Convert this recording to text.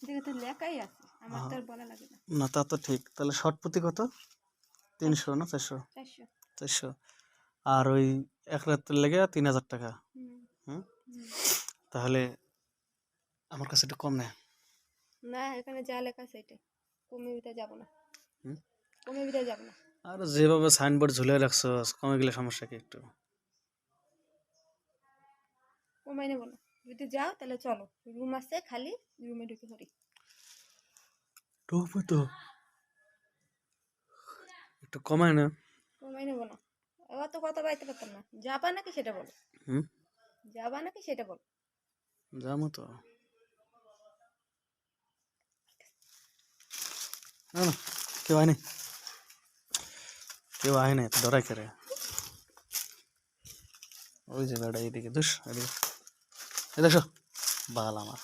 দেখে তো লেখাই আছে, আমার তো আর বলা লাগে না। না তা তো ঠিক। তাহলে শর্ট প্রতি কত? 300 না 400? 400। 400। আর ওই এক রাতের লেগে 3000 টাকা। হুম হুম, হুম। তাহলে আমার কাছে একটু কম নেয়। না, এখানে যা লেখা আছে এটাই, কমে বিতে যাব না, হুম, কমে বিতে যাব না। আর যেভাবে সাইনবোর্ড ঝুলে রাখছো, কমে গেলে সমস্যা কি একটু? কমাই নেবো না, যদি যাও তাহলে চলো, রুম আছে খালি, রুমে ঢুকে পড়ি। ঢুকবো তো, একটু কমায় না? কমাই নেবো না, এবার তো কথা বাইতে পারতাম না। যাবা নাকি সেটা বলো, হুম, যাবা নাকি সেটা বলো। যাবো তো। না না, কেউ আয় নাই, কেউ আয় নাই, ডরাই করে। ওই যে বেড়া এইদিকে, দুস এদিকে, এ দেখো বাল আমার।